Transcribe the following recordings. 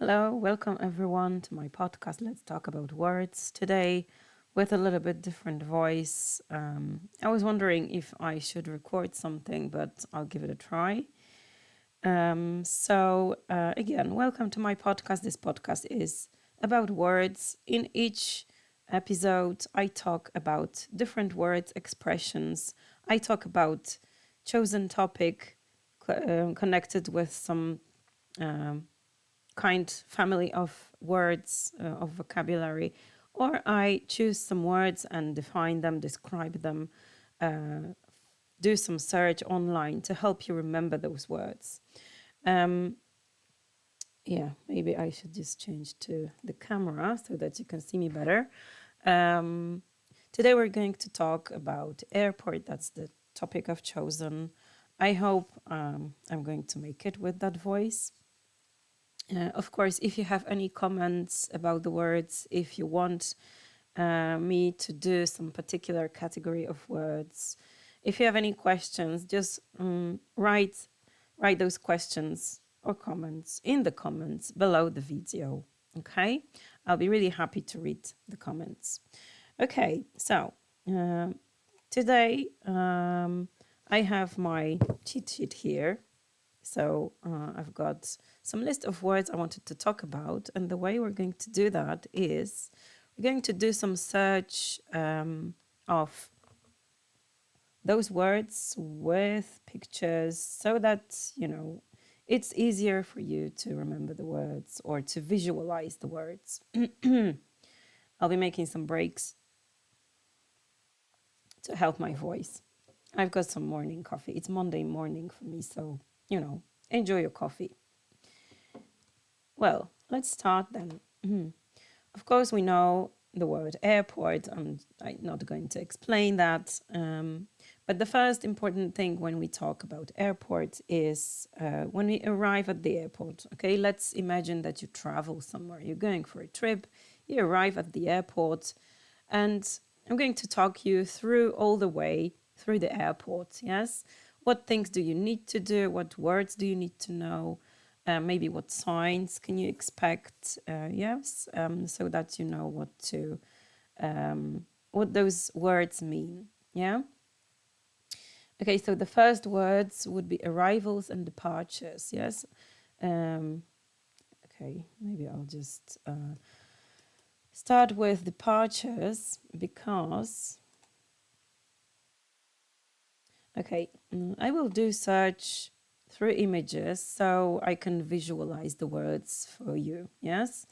Hello, welcome everyone to my podcast. Let's talk about words today with a little bit different voice. I was wondering if I should record something, but I'll give it a try. Again, welcome to my podcast. This podcast is about words. In each episode, I talk about different words, expressions. I talk about chosen topic connected with some kind family of words, of vocabulary, or I choose some words and define them, describe them, do some search online to help you remember those words. Maybe I should just change to the camera so that you can see me better. Today we're going to talk about airport. That's the topic I've chosen. I hope I'm going to make it with that voice. Of course, if you have any comments about the words, if you want me to do some particular category of words, if you have any questions, just write those questions or comments in the comments below the video. Okay, I'll be really happy to read the comments. Okay, so today I have my cheat sheet here. So I've got some list of words I wanted to talk about. And the way we're going to do that is we're going to do some search of those words with pictures so that, it's easier for you to remember the words or to visualize the words. I'll be making some breaks to help my voice. I've got some morning coffee. It's Monday morning for me, so enjoy your coffee. Well, let's start then. Of course, we know the word airport. I'm not going to explain that. But the first important thing when we talk about airport is when we arrive at the airport. Okay, let's imagine that you travel somewhere. You're going for a trip. You arrive at the airport. And I'm going to talk you through all the way through the airport, yes? What things do you need to do? What words do you need to know? Maybe what signs can you expect? So that you know what those words mean. Yeah. Okay. So the first words would be arrivals and departures. Yes. Okay. Maybe I'll just start with departures because. Okay, I will do search through images so I can visualize the words for you, yes?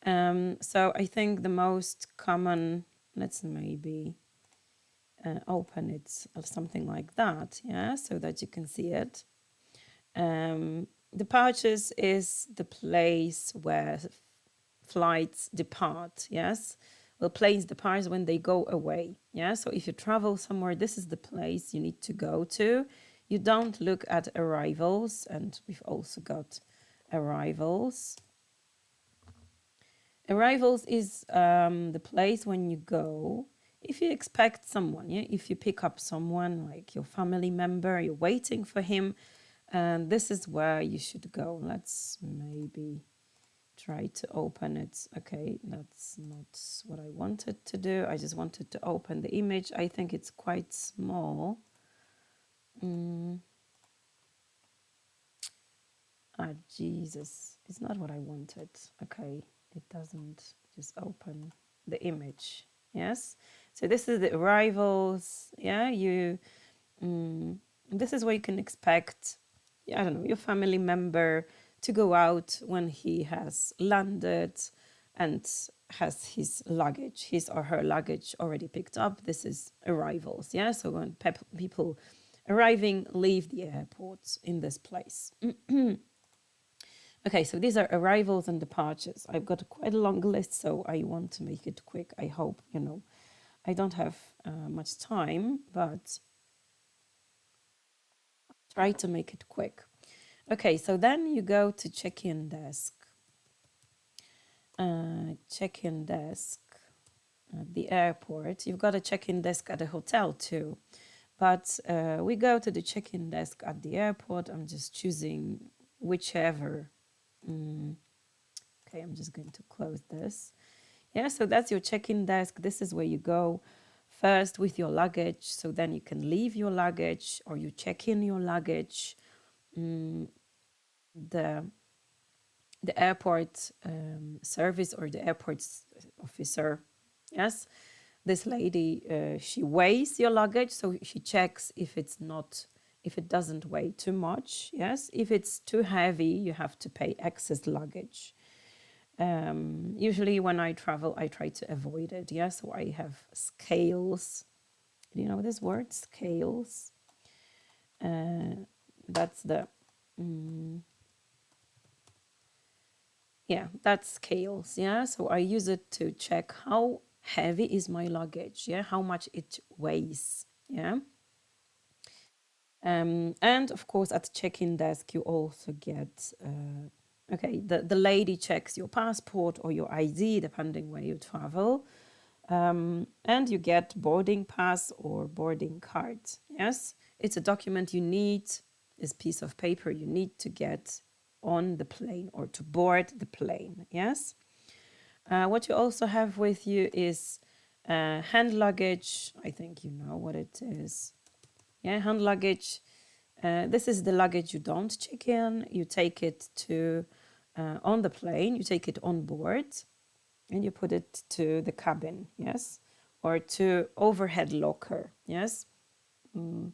So I think the most common, let's maybe open it or something like that, yeah, so that you can see it. Departures is the place where flights depart, yes? Well, planes depart when they go away, yeah? So if you travel somewhere, this is the place you need to go to. You don't look at arrivals, and we've also got arrivals. Arrivals is the place when you go. If you expect someone, yeah? If you pick up someone, like your family member, you're waiting for him, and this is where you should go. Let's maybe try to open it. Okay, that's not what I wanted to do. I just wanted to open the image. I think it's quite small. Jesus, it's not what I wanted. Okay, it doesn't just open the image. Yes, so this is the arrivals. Yeah, this is where you can expect, I don't know, your family member to go out when he has landed and has his or her luggage already picked up. This is arrivals, yeah? So when people arriving leave the airport in this place. Okay, so these are arrivals and departures. I've got quite a long list, so I want to make it quick. I hope, I don't have much time, but try to make it quick. Okay, so then you go to check-in desk. Check-in desk at the airport. You've got a check-in desk at a hotel too. But we go to the check-in desk at the airport. I'm just choosing whichever Okay, I'm just going to close this. Yeah, so that's your check-in desk. This is where you go first with your luggage. So then you can leave your luggage or you check in your luggage. The airport service or the airport officer, yes, this lady, she weighs your luggage, so she checks if it doesn't weigh too much. Yes, if it's too heavy, you have to pay excess luggage. Usually when I travel, I try to avoid it. Yeah, so I have scales. Do you know this word, scales? That's the that's scales. Yeah, so I use it to check how heavy is my luggage. Yeah, how much it weighs. Yeah. And of course, at check-in desk, you also get, the lady checks your passport or your ID, depending where you travel. And you get boarding pass or boarding card. Yes, it's a document you need, this piece of paper you need to get on the plane or to board the plane. Yes. What you also have with you is hand luggage. I think you know what it is. Yeah, hand luggage. This is the luggage you don't check in. You take it to on the plane. You take it on board, and you put it to the cabin. Yes, or to overhead locker. Yes. And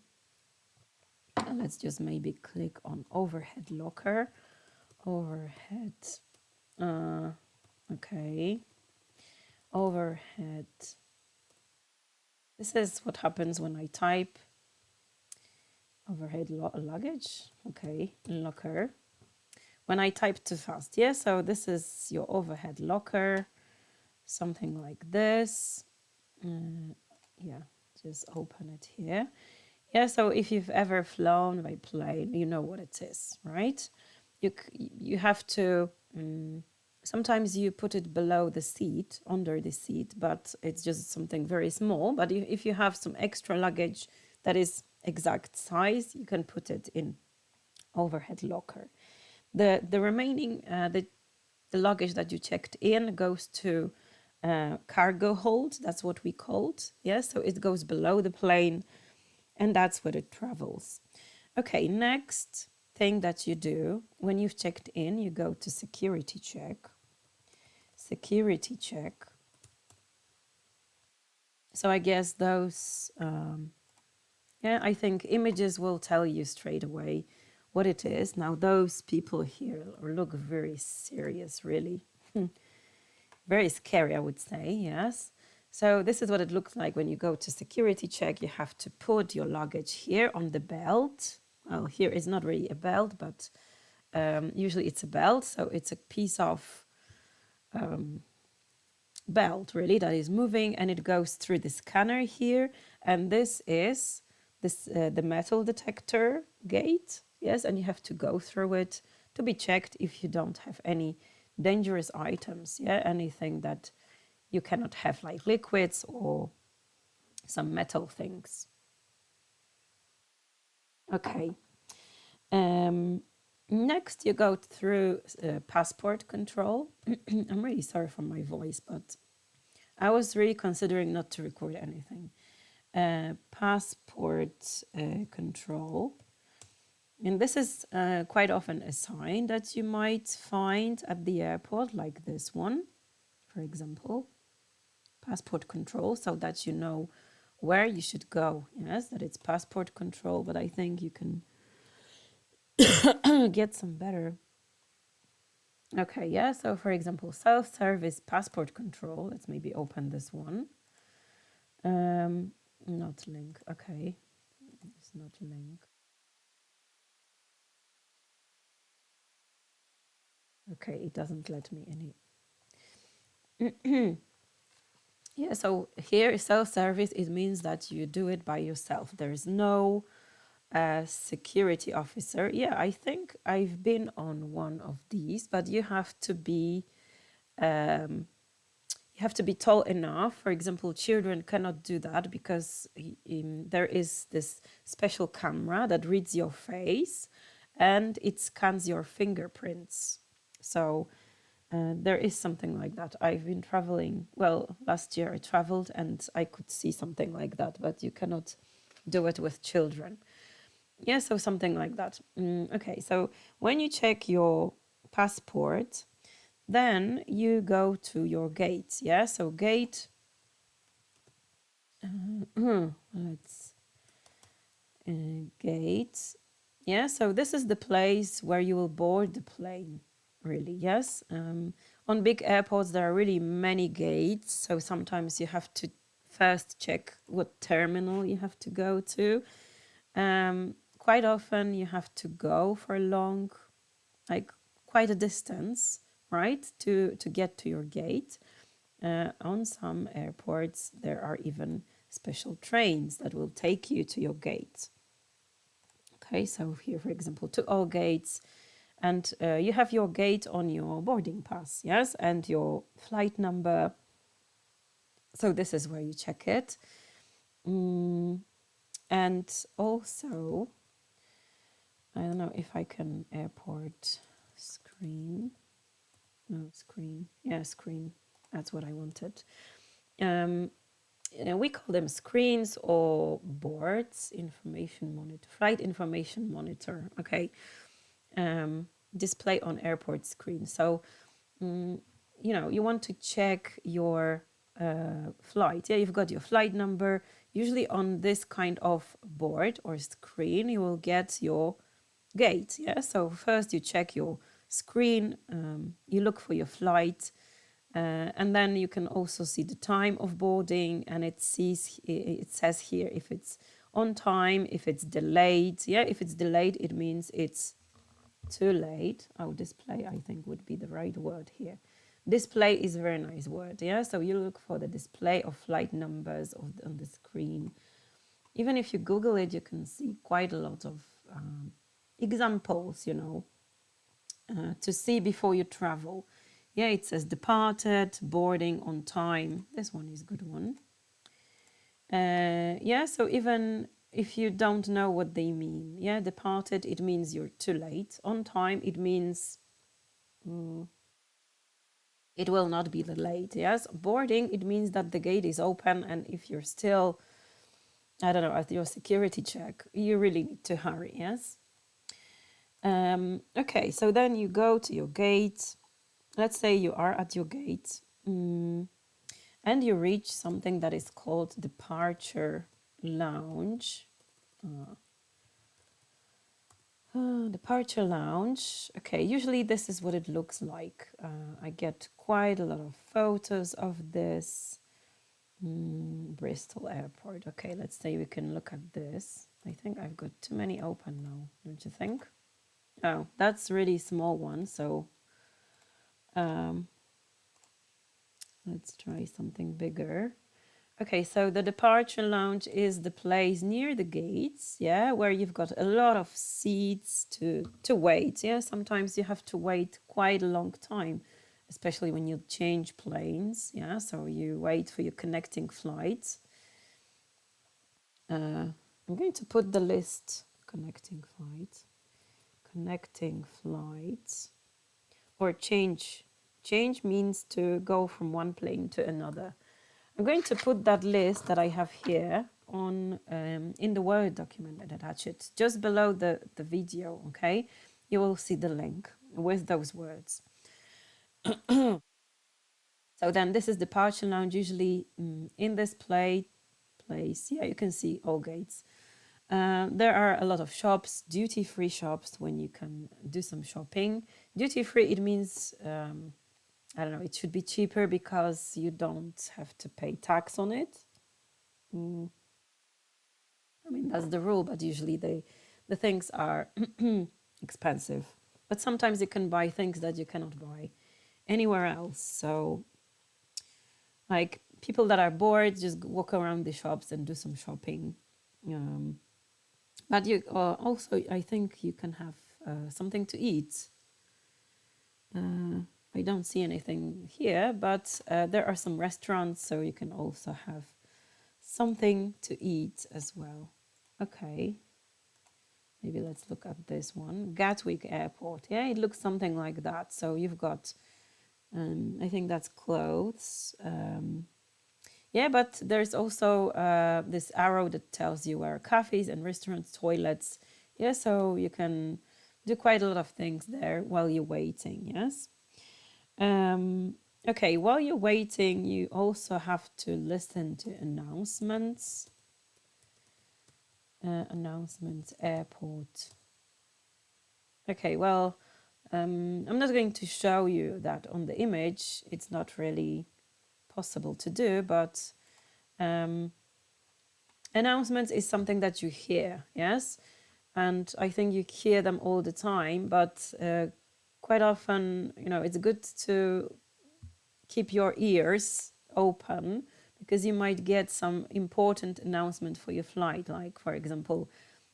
let's just maybe click on overhead locker. Overhead. Okay. Overhead. This is what happens when I type overhead luggage. Okay, locker. When I type too fast. Yeah, so this is your overhead locker. Something like this. Yeah, just open it here. Yeah, so if you've ever flown by plane, you know what it is, right? You have to, sometimes you put it below the seat, under the seat, but it's just something very small. But if you have some extra luggage that is exact size, you can put it in overhead locker. The remaining, the luggage that you checked in goes to cargo hold. That's what we called. Yeah, so it goes below the plane, and that's where it travels. Okay, next thing that you do when you've checked in, you go to security check. Security check. So I guess those, I think images will tell you straight away what it is. Now, those people here look very serious, really. Very scary, I would say, yes. So this is what it looks like when you go to security check. You have to put your luggage here on the belt. Well, here is not really a belt, but usually it's a belt. So it's a piece of belt, really, that is moving, and it goes through the scanner here. And this is the metal detector gate. Yes, and you have to go through it to be checked if you don't have any dangerous items. Yeah, anything that you cannot have, like liquids or some metal things. Okay. Next, you go through passport control. I'm really sorry for my voice, but I was really considering not to record anything. Passport control. And this is quite often a sign that you might find at the airport, like this one, for example. Passport control, so that you know where you should go. Yes, that it's passport control, but I think you can get some better. Okay, yeah, so for example, self-service passport control. Let's maybe open this one. Not link. Okay, it's not link. Okay, it doesn't let me any. Yeah, so here self-service, it means that you do it by yourself. There is no security officer. Yeah, I think I've been on one of these, but you have to be tall enough. For example, children cannot do that because there is this special camera that reads your face and it scans your fingerprints. So There is something like that. I've been traveling. Well, last year I traveled and I could see something like that, but you cannot do it with children. Yeah, so something like that. Okay, so when you check your passport, then you go to your gate. Yeah, so gate. Let's gate. Yeah, so this is the place where you will board the plane. Really, yes. On big airports, there are really many gates, so sometimes you have to first check what terminal you have to go to. Quite often, you have to go for a long, like quite a distance, right, to get to your gate. On some airports, there are even special trains that will take you to your gate. Okay, so here, for example, to all gates, and you have your gate on your boarding pass, yes, and your flight number. So this is where you check it. And also, I don't know if I can airport screen. No, screen. Yeah, screen. That's what I wanted. We call them screens or boards, information monitor, flight information monitor. Okay. Display on airport screen. So, you want to check your flight. Yeah, you've got your flight number. Usually on this kind of board or screen, you will get your gate. Yeah, so first you check your screen, you look for your flight, and then you can also see the time of boarding, and it says here if it's on time, if it's delayed. Yeah, if it's delayed, it means it's too late. Oh, display, I think, would be the right word here. Display is a very nice word. Yeah, so you look for the display of flight numbers on the screen. Even if you Google it, you can see quite a lot of examples, to see before you travel. Yeah, it says departed, boarding, on time. This one is a good one. Yeah, so even if you don't know what they mean, yeah, departed, it means you're too late. On time, it means it will not be late. Yes, boarding, it means that the gate is open, and if you're still, I don't know, at your security check, you really need to hurry. Yes. Okay, so then you go to your gate. Let's say you are at your gate, and you reach something that is called departure lounge. Departure lounge. Okay, usually this is what it looks like. I get quite a lot of photos of this. Bristol Airport. Okay, let's say we can look at this. I think I've got too many open now, don't you think? Oh, that's really small one. So let's try something bigger. Okay, so the departure lounge is the place near the gates, yeah, where you've got a lot of seats to wait. Yeah, sometimes you have to wait quite a long time, especially when you change planes. Yeah, so you wait for your connecting flights. I'm going to put the list connecting flights, or change. Change means to go from one plane to another. I'm going to put that list that I have here on in the Word document and attach it just below the video, okay? You will see the link with those words. So then this is the departure lounge, usually in this place. Yeah, you can see all gates. There are a lot of shops, duty-free shops, when you can do some shopping. Duty-free, it means I don't know, it should be cheaper because you don't have to pay tax on it. I mean, that's the rule, but usually the things are expensive. But sometimes you can buy things that you cannot buy anywhere else. So, like, people that are bored just walk around the shops and do some shopping. But you also, I think you can have something to eat. I don't see anything here, but there are some restaurants, so you can also have something to eat as well. Okay, maybe let's look at this one. Gatwick Airport. Yeah, it looks something like that. So you've got I think that's clothes. Yeah, but there's also this arrow that tells you where cafes and restaurants, toilets. Yeah, so you can do quite a lot of things there while you're waiting. Yes. Okay, while you're waiting, you also have to listen to announcements. Announcements, airport. Okay, well, I'm not going to show you that on the image. It's not really possible to do, but announcements is something that you hear, yes? And I think you hear them all the time, but quite often, it's good to keep your ears open because you might get some important announcement for your flight, like, for example,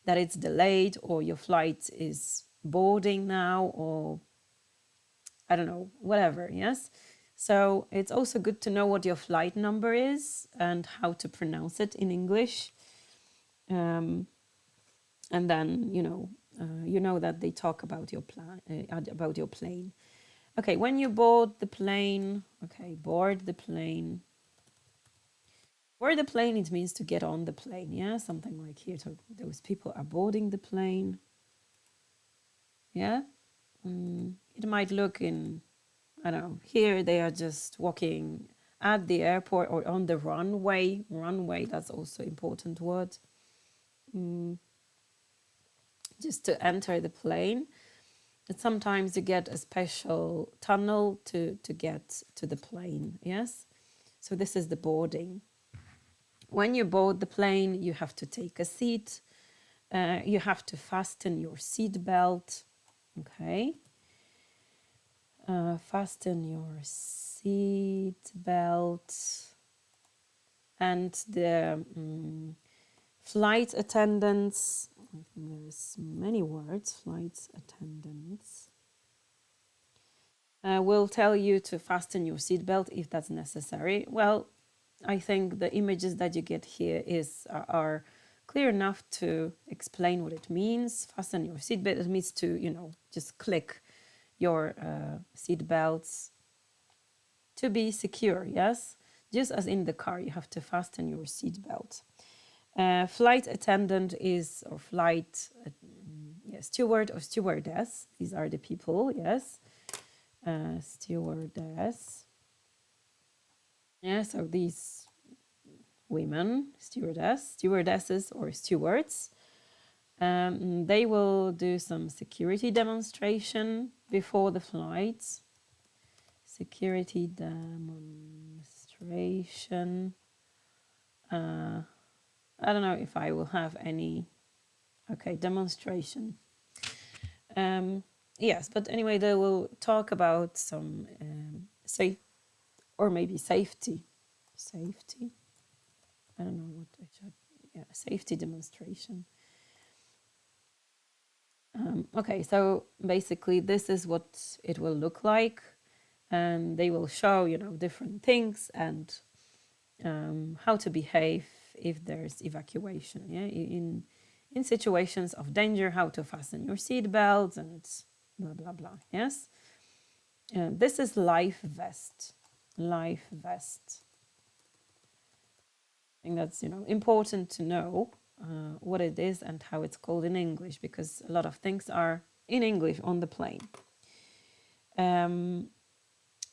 that it's delayed or your flight is boarding now, or I don't know, whatever, yes? So it's also good to know what your flight number is and how to pronounce it in English. And then, you know that they talk about your about your plane. Okay, when you board the plane, board the plane. Board the plane, it means to get on the plane, yeah? Something like here, so those people are boarding the plane. Yeah? It might look in, I don't know, here they are just walking at the airport or on the runway. Runway, that's also important word. Just to enter the plane. And sometimes you get a special tunnel to get to the plane, yes? So this is the boarding. When you board the plane, you have to take a seat. You have to fasten your seat belt. Okay. Fasten your seat belt. And the flight attendants, I think there's many words, flight attendants, will tell you to fasten your seatbelt if that's necessary. Well, I think the images that you get here are clear enough to explain what it means. Fasten your seatbelt, it means to, just click your seatbelts to be secure, yes? Just as in the car, you have to fasten your seatbelt. Flight attendant is, or flight steward or stewardess. These are the people, yes. Stewardess. Yeah, so these women, stewardesses or stewards, they will do some security demonstration before the flight. Security demonstration. I don't know if I will have any. Okay, demonstration. Yes, but anyway, they will talk about some safe, or maybe safety. Safety. I don't know what I should. Yeah, safety demonstration. Okay, so basically, this is what it will look like, and they will show, different things and how to behave if there's evacuation. Yeah, in situations of danger, how to fasten your seatbelts and blah blah blah. Yes, this is life vest. Life vest. I think that's important to know what it is and how it's called in English, because a lot of things are in English on the plane.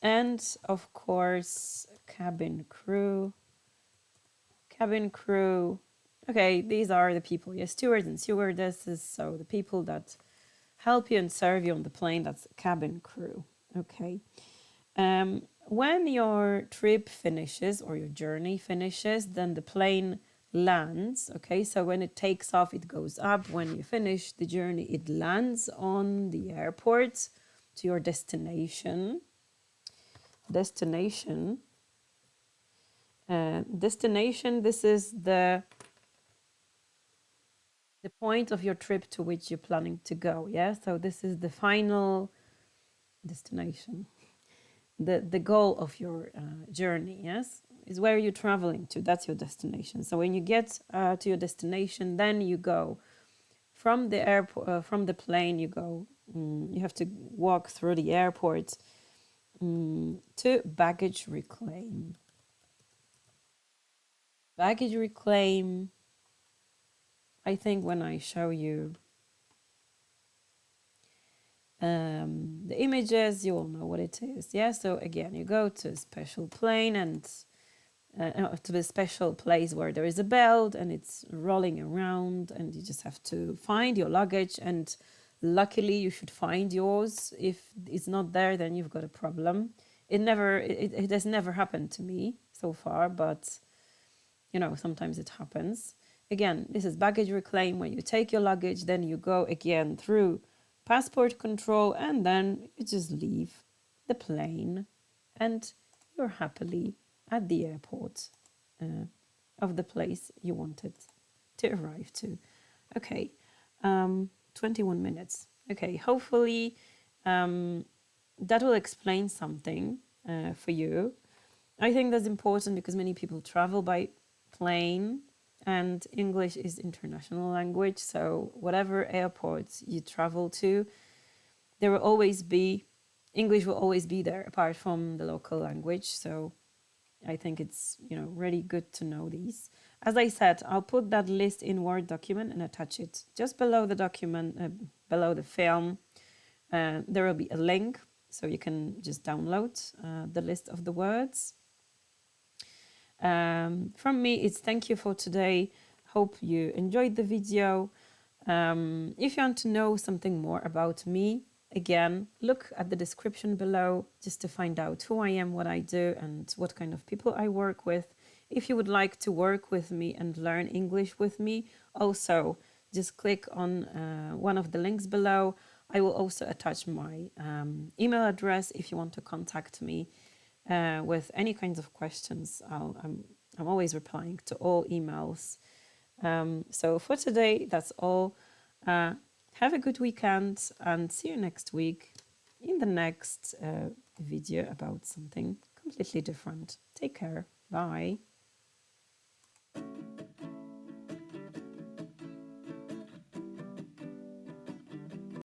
And of course, cabin crew. Cabin crew. Okay, these are the people, yes, stewards and stewardesses. So the people that help you and serve you on the plane, that's cabin crew. Okay. When your trip finishes or your journey finishes, then the plane lands. Okay, so when it takes off, it goes up. When you finish the journey, it lands on the airport to your destination. Destination. Destination, this is the point of your trip to which you're planning to go. Yeah, so this is the final destination, the goal of your journey. Yes, is where you're traveling to. That's your destination. So when you get to your destination, then you go from the airport, from the plane. You go. You have to walk through the airport To baggage reclaim. Baggage reclaim, I think when I show you the images, you will know what it is. Yeah, so again, you go to a special plane and to the special place where there is a belt and it's rolling around, and you just have to find your luggage, and luckily you should find yours. If it's not there, then you've got a problem. It has never happened to me so far, but you know, sometimes it happens. Again, this is baggage reclaim. When you take your luggage, then you go again through passport control, and then you just leave the plane and you're happily at the airport of the place you wanted to arrive to. Okay, 21 minutes. Okay, hopefully that will explain something for you. I think that's important because many people travel by plane, and English is international language. So whatever airports you travel to, there will always be English will always be there apart from the local language. So I think it's, you know, really good to know these. As I said, I'll put that list in Word document and attach it just below the document, below the film. There will be a link, so you can just download the list of the words. From me, it's thank you for today. Hope you enjoyed the video. If you want to know something more about me, again, look at the description below just to find out who I am, what I do, and what kind of people I work with. If you would like to work with me and learn English with me, also just click on one of the links below. I will also attach my email address if you want to contact me with any kinds of questions. I'm always replying to all emails. So for today, that's all. Have a good weekend and see you next week in the next video about something completely different. Take care. Bye.